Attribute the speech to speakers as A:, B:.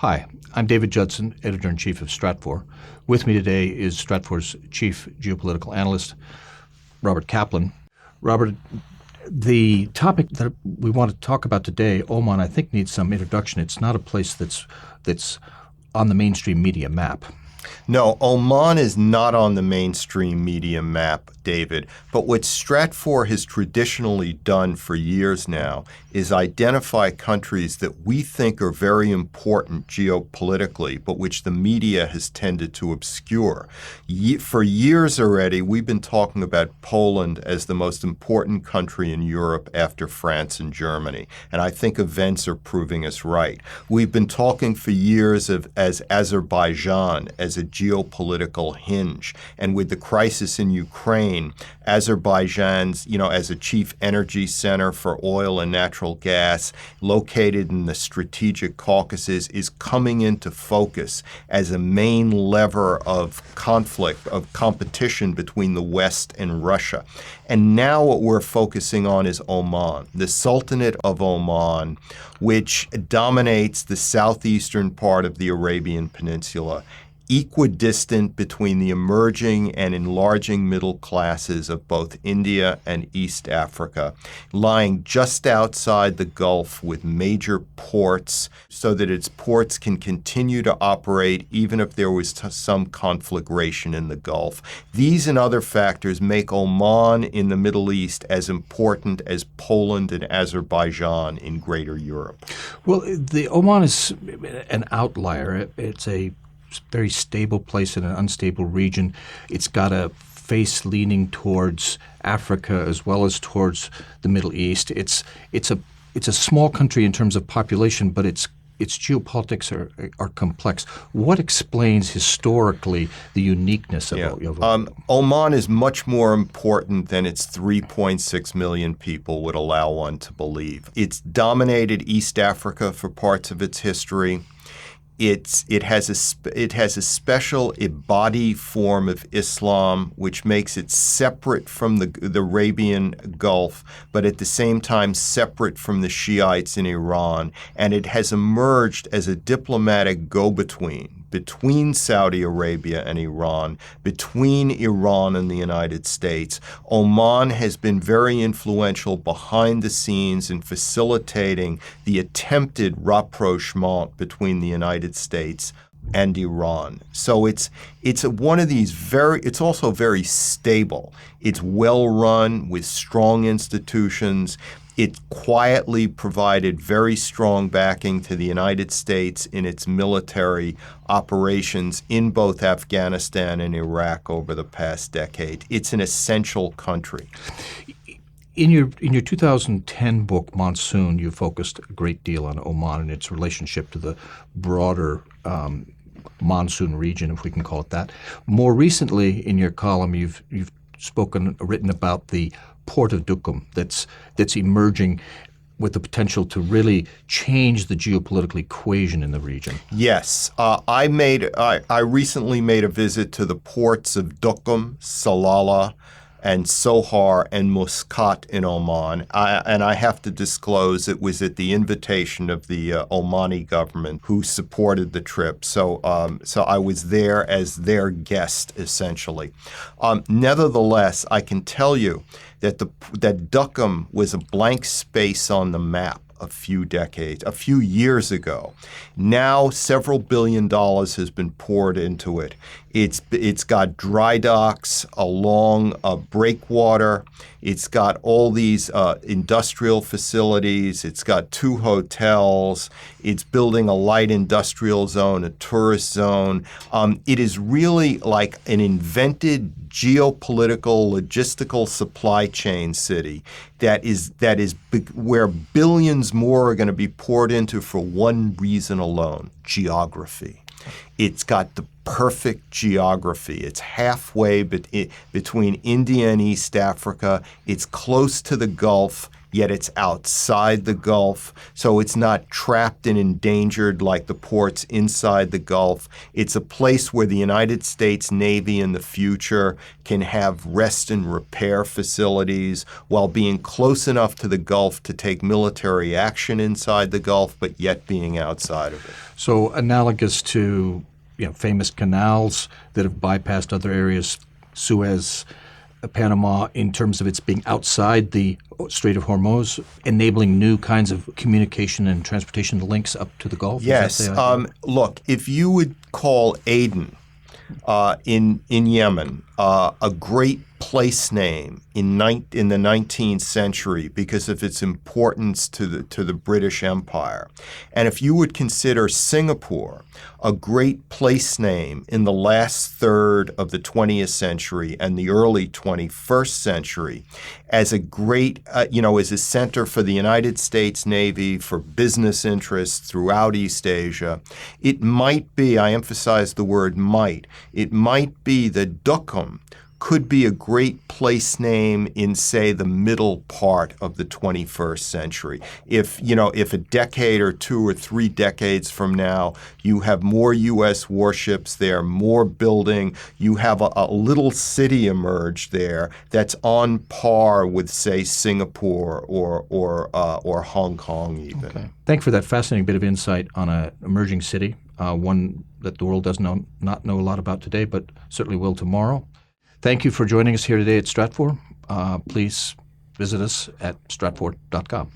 A: Hi, I'm David Judson, Editor-in-Chief of Stratfor. With me today is Stratfor's Chief Geopolitical Analyst, Robert Kaplan. Robert, the topic that we want to talk about today, Oman, I think needs some introduction. It's not a place that's on the mainstream media map.
B: No, Oman is not on the mainstream media map, David. But what Stratfor has traditionally done for years now is identify countries that we think are very important geopolitically, but which the media has tended to obscure. For years already, we've been talking about Poland as the most important country in Europe after France and Germany. And I think events are proving us right. We've been talking for years as Azerbaijan as a geopolitical hinge. And with the crisis in Ukraine, Azerbaijan's, as a chief energy center for oil and natural gas, located in the strategic Caucasus, is coming into focus as a main lever of conflict, of competition between the West and Russia. And now what we're focusing on is Oman, the Sultanate of Oman, which dominates the southeastern part of the Arabian Peninsula, equidistant between the emerging and enlarging middle classes of both India and East Africa, lying just outside the Gulf with major ports so that its ports can continue to operate even if there was some conflagration in the Gulf. These and other factors make Oman in the Middle East as important as Poland and Azerbaijan in Greater Europe.
A: Well, the Oman is an outlier. It's a very stable place in an unstable region. It's got a face leaning towards Africa as well as towards the Middle East. It's a small country in terms of population, but its geopolitics are complex. What explains historically the uniqueness of Oman?
B: Oman is much more important than its 3.6 million people would allow one to believe. It's dominated East Africa for parts of its history. It has a special Ibadi form of Islam, which makes it separate from the Arabian Gulf, but at the same time separate from the Shiites in Iran. And it has emerged as a diplomatic go-between between Saudi Arabia and Iran, between Iran and the United States. Oman has been very influential behind the scenes in facilitating the attempted rapprochement between the United States and Iran. So it's one of these it's also very stable. It's well run with strong institutions. It quietly provided very strong backing to the United States in its military operations in both Afghanistan and Iraq over the past decade. It's an essential country.
A: In your 2010 book, Monsoon, you focused a great deal on Oman and its relationship to the broader monsoon region, if we can call it that. More recently, in your column, you've written about the port of Duqm that's emerging with the potential to really change the geopolitical equation in the region.
B: Yes. I recently made a visit to the ports of Duqm, Salalah, and Sohar and Muscat in Oman. And I have to disclose it was at the invitation of the Omani government who supported the trip. So I was there as their guest, essentially. Nevertheless, I can tell you that Duqm was a blank space on the map a few years ago. Now several $1 billion has been poured into it. It's got dry docks along a breakwater. It's got all these industrial facilities. It's got 2 hotels. It's building a light industrial zone, a tourist zone. It is really like an invented geopolitical, logistical supply chain city that is where billions more are going to be poured into for one reason alone: geography. It's got the perfect geography. It's halfway between India and East Africa. It's close to the Gulf, yet it's outside the Gulf. So it's not trapped and endangered like the ports inside the Gulf. It's a place where the United States Navy in the future can have rest and repair facilities while being close enough to the Gulf to take military action inside the Gulf, but yet being outside of it.
A: So analogous to famous canals that have bypassed other areas, Suez, Panama, in terms of its being outside the Strait of Hormuz, enabling new kinds of communication and transportation links up to the Gulf?
B: Yes. Look, if you would call Aden in Yemen a great place name in the 19th century because of its importance to the British Empire, and if you would consider Singapore a great place name in the last third of the 20th century and the early 21st century as a great, as a center for the United States Navy, for business interests throughout East Asia, it might be, I emphasize the word might, it might be that Duqm could be a great place name in, say, the middle part of the 21st century. If a decade or 2 or 3 decades from now, you have more U.S. warships there, more building, you have a little city emerge there that's on par with, say, Singapore or Hong Kong even.
A: Okay. Thank you for that fascinating bit of insight on an emerging city, one that the world does not know a lot about today, but certainly will tomorrow. Thank you for joining us here today at Stratfor. Please visit us at stratfor.com.